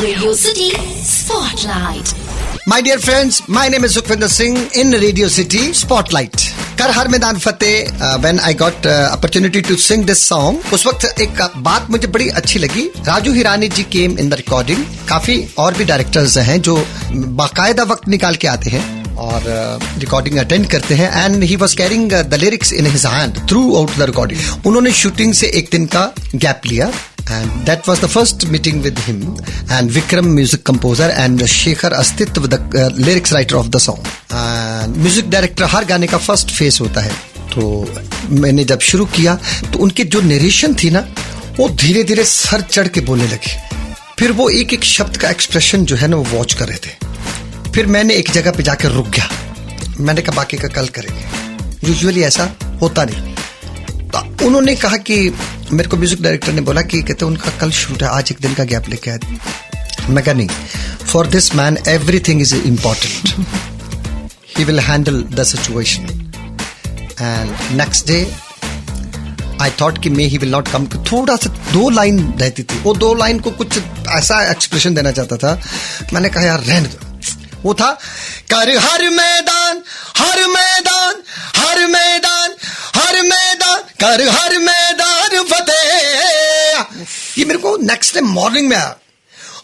Radio City Spotlight. My dear friends, my name is Sukhvinder Singh in Radio City Spotlight. कर हर मैदान फतेह when I got opportunity to sing this song, उस वक्त एक बात मुझे बड़ी अच्छी लगी. राजू हिरानी जी came in the recording. काफी और भी डायरेक्टर्स हैं जो बाकायदा वक्त निकाल के आते हैं और रिकॉर्डिंग अटेंड करते हैं and he was carrying the lyrics in his hand through out the recording. उन्होंने शूटिंग से एक दिन का गैप लिया and that was the first meeting with him and Vikram, music composer, and Shekhar Astitv, the lyrics writer of the song. And music director हर गाने का first face होता है. तो मैंने जब शुरू किया तो उनकी जो नरेशन थी ना वो धीरे धीरे सर चढ़ के बोलने लगी. फिर वो एक एक शब्द का एक्सप्रेशन जो है ना वो वॉच कर रहे थे. फिर मैंने एक जगह पे जाकर रुक गया. मैंने कहा बाकी का कल करेंगे. यूजुअली ऐसा होता नहीं. तो उन्होंने कहा कि मेरे को म्यूजिक डायरेक्टर ने बोला कि कहते उनका कल शूट है, आज एक दिन का गैप लेके आए. मैं कहा नहीं, for this man everything is important. He will handle the situation. And next day I thought कि मे ही विल नॉट कम. थोड़ा सा 2 लाइन रहती थी, वो 2 लाइन को कुछ ऐसा एक्सप्रेशन देना चाहता था. मैंने कहा यार रहने दो. वो था कर हर मैदान हर मैदान हर मैदान हर मैदान कर हर मैदान फतेह. ये मेरे को नेक्स्ट डे मॉर्निंग में आया.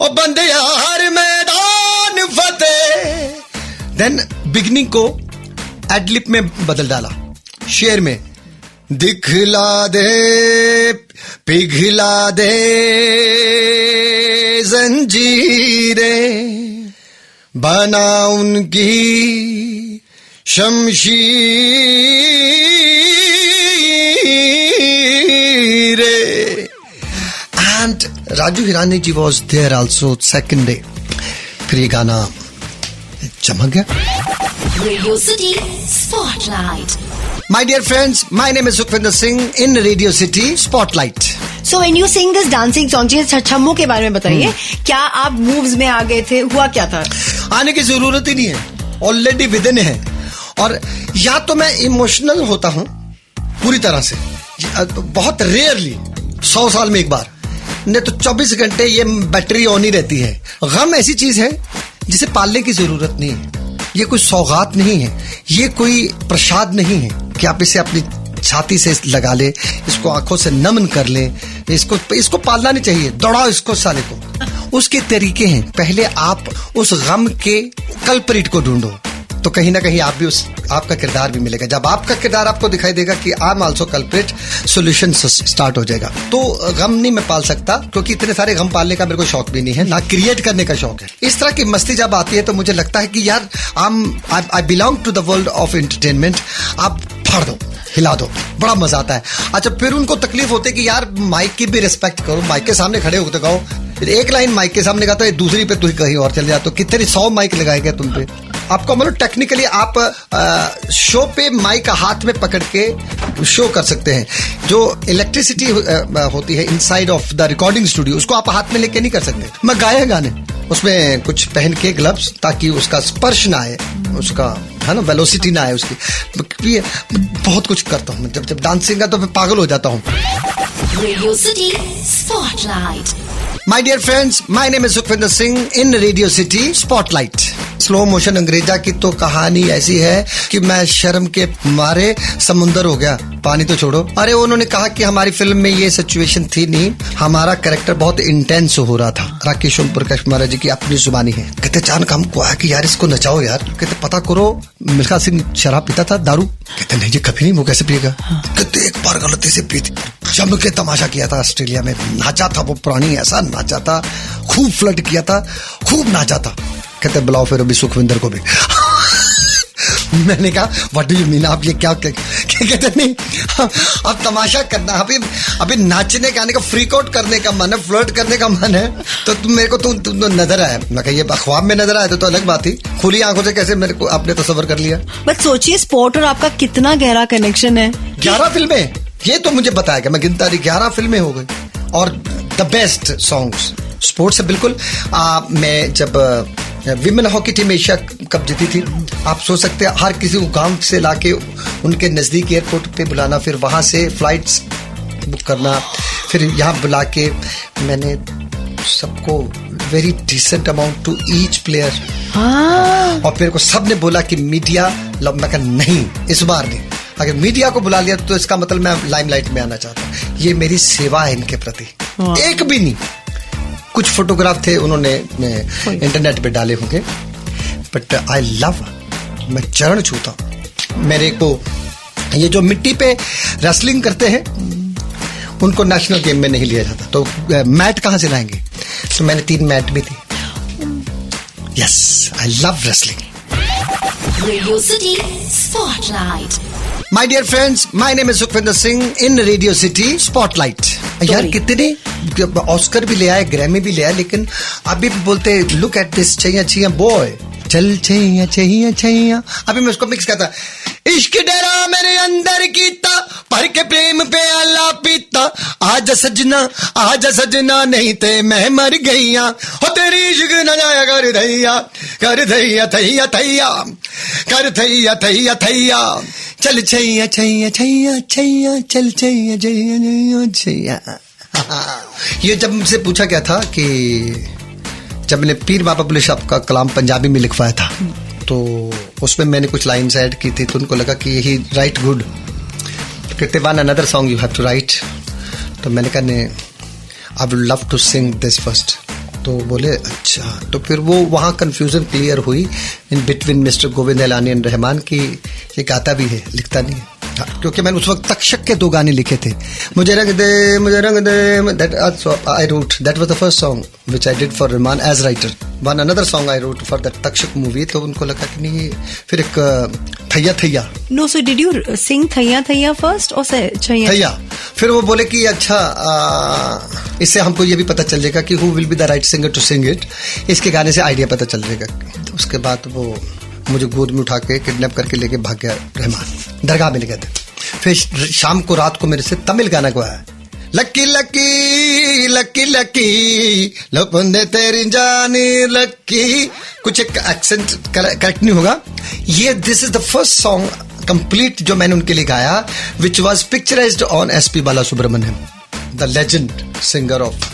और बंदे हर मैदान फतेह. देन बिगनिंग को एडलिप में बदल डाला. शेर में दिखला दे पिघला दे जंजीरें बना उनकी शमशीरें. And Raju Hirani ji was there also second day. फिर ये गाना चमक गया. Radio City Spotlight. My dear friends, my name is Sukhvinder Singh in Radio City Spotlight. So when you sing this dancing song, जी छम्मू के बारे में बताइए. क्या आप मूव्स में आ गए थे? हुआ क्या था? आने की जरूरत ही नहीं है, ऑलरेडी विद इन है. और या तो मैं इमोशनल होता हूं पूरी तरह से, बहुत रेयरली 100 साल में एक बार, नहीं तो 24 घंटे ये बैटरी ऑन ही रहती है. गम ऐसी चीज है जिसे पालने की जरूरत नहीं है. ये कोई सौगात नहीं है, ये कोई प्रसाद नहीं है कि आप इसे अपनी छाती से लगा ले, इसको आंखों से नमन कर ले. इसको पालना नहीं चाहिए. दौड़ाओ इसको साले को. उसके तरीके हैं. पहले आप उस गम के कल्परिट को ढूंढो तो कहीं ना कहीं आप भी आपका किरदार भी मिलेगा. जब आपका किरदार आपको दिखाई देगा कि I am also culprit, solution start हो जाएगा. तो गम नहीं मैं पाल सकता क्योंकि इतने सारे गम पालने का मेरे को शौक भी नहीं है, ना क्रिएट करने का शौक है. इस तरह की मस्ती जब आती है तो मुझे लगता है कि यार I belong to the world of entertainment. आप फाड़ दो, हिला दो, बड़ा मजा आता है. अच्छा, फिर उनको तकलीफ होती है कि यार माइक की भी रिस्पेक्ट करो. माइक के सामने खड़े होते गाओ. एक लाइन माइक के सामने गाता है, दूसरी पे तुम कहीं और चले जाते हो. कितने 100 माइक लगाए गए तुम पे. आपको मतलब टेक्निकली आप शो पे माइक हाथ में पकड़ के शो कर सकते हैं. जो इलेक्ट्रिसिटी होती है inside of the recording studio, उसको आप हाथ में लेके नहीं कर सकते. मैं गाए गाने उसमें कुछ पहन के ग्लव्स, ताकि उसका स्पर्श ना आए, उसका है ना वेलोसिटी ना आए उसकी. बहुत कुछ करता हूँ. जब डांसिंग का तो मैं पागल हो जाता हूँ. Radio City Spotlight. My dear friends, my name is Sukhvinder Singh in Radio City Spotlight. Slow motion अंग्रेजा की तो कहानी ऐसी है कि मैं शर्म के मारे समुंदर हो गया. पानी तो छोड़ो. अरे उन्होंने कहा कि हमारी फिल्म में ये सिचुएशन थी नहीं, हमारा कैरेक्टर बहुत इंटेंस हो रहा था. राकेश ओम प्रकाश महाराज जी की अपनी जुबानी है. कहते अचानक हमको आया कि यार इसको नचाओ यार. कहते पता करो मिल्खा सिंह शराब पीता था, दारू. कहते नहीं जी कभी नहीं, वो कैसे पिएगा. कहते एक बार गलती से पी थी. जम के तमाशा किया था ऑस्ट्रेलिया में. नाचा था वो प्राणी, ऐसा नाचा था, खूब फ्लर्ट किया था, खूब नाचा था. कहते बुलाओ फिर अभी सुखविंदर को भी. मैंने कहा व्हाट डू यू मीन, आप ये क्या कहते नहीं, अब तमाशा करना, अभी नाचने गाने का फ्रीक आउट करने का मन है, फ्लर्ट करने का मन है. तो तुम मेरे को तुम नजर आया. मैं कहा ये अखबार में नजर आया तो अलग बात थी. खुली आंखों से कैसे मेरे को आपने तस्वर कर लिया. बट सोचिए स्पोर्ट और आपका कितना गहरा कनेक्शन है. 11 फिल्में, ये तो मुझे बताया कि मैं गिनता रही, 11 फिल्में हो गई और द बेस्ट सॉन्ग्स. स्पोर्ट्स से बिल्कुल. मैं जब women hockey team Asia cup जीती थी, आप सोच सकते हैं हर किसी को गांव से लाके उनके नजदीक एयरपोर्ट पे बुलाना, फिर वहां से फ्लाइट्स बुक करना, फिर यहाँ बुला के मैंने सबको very decent amount to each player. हाँ। और फिर को सबने बोला कि मीडिया, मैं कहा नहीं, इस बार नहीं। अगर मीडिया को बुला लिया तो इसका मतलब मैं लाइमलाइट में आना चाहता हूँ। ये मेरी सेवा है इनके प्रति। एक भी नहीं। कुछ फोटोग्राफ थे उन्होंने इंटरनेट पे डाले होंगे, बट आई लव, मैं चरण छूता हूँ। मेरे को ये जो मिट्टी पे रेसलिंग करते हैं उनको नेशनल गेम में नहीं लिया जाता, तो मैट कहाँ से लाएंगे? तो मैंने 3 मैट भी थी। Yes, I love wrestling. Radio City Spotlight. My dear friends, my name is Sukhwinder Singh in Radio City Spotlight. यार कितने ऑस्कर भी ले आए, ग्रैमी भी ले आए, लेकिन अभी भी बोलते look at this Chaiyya Chaiyya boy, चल छैया छैया छैया। अभी मैं उसको मिक्स करता, इश्क डरा मेरे अंदर कीता, भर के प्रेम पे आला पीता, आजा सजना नहीं ते मैं मर गईया, हो तेरी इश्क न जाया कर दैया थैया थैया, कर थैया थैया, चल छैया छैया छैया छैया, चल छैया छैया छैया। ये जब मुझसे पूछा गया था कि जब मैंने पीर बाबा बुल्ले साहब का कलाम पंजाबी में लिखवाया था, तो उसमें मैंने कुछ लाइन्स ऐड की थी, तो उनको लगा कि यही राइट गुड, कहते one another song you have to write. तो मैंने कहा no I would love to sing this first. तो बोले अच्छा। तो फिर वो वहाँ कंफ्यूजन क्लियर हुई इन बिटवीन मिस्टर गोविंद एलानी एंड रहमान की ये गाता भी है, लिखता नहीं है। क्योंकि मैंने उस वक्त तक्षक के 2 गाने लिखे थे, मुझे रंग दे, that I wrote, that was the first song which I did for Rahman as writer. One another song I wrote for that Takshak movie, तो उनको लगा कि नहीं, फिर एक थैया थैया। No, so did you sing थैया थैया first or छैया थैया? फिर वो बोले कि अच्छा इससे हमको ये भी पता चल जाएगा कि who will be the right singer to sing it, इसके गाने से आइडिया पता चल जाएगा। तो उसके बाद वो मुझे गोद में उठा के किडनैप करके लेके भाग गया रहमान, दरगाह में ले गए थे। फिर शाम को रात को मेरे से तमिल गाना गाया, लकी लकी लकी लकी लपुंदे तेरी जानी लकी, कुछ एक एक्सेंट करेक्ट नहीं होगा ये। This is the first song complete जो मैंने उनके लिए गाया, which was picturised on SP Balasubrahmanyam, the legend singer of.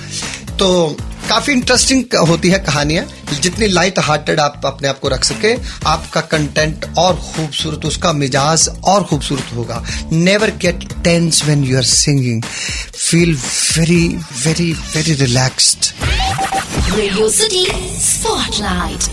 तो काफी इंटरेस्टिंग होती है कहानियां, जितनी लाइट हार्टेड आप अपने आप को रख सके, आपका कंटेंट और खूबसूरत, उसका मिजाज और खूबसूरत होगा। Never get tense when you are singing, feel very very very relaxed. Radio City Spotlight.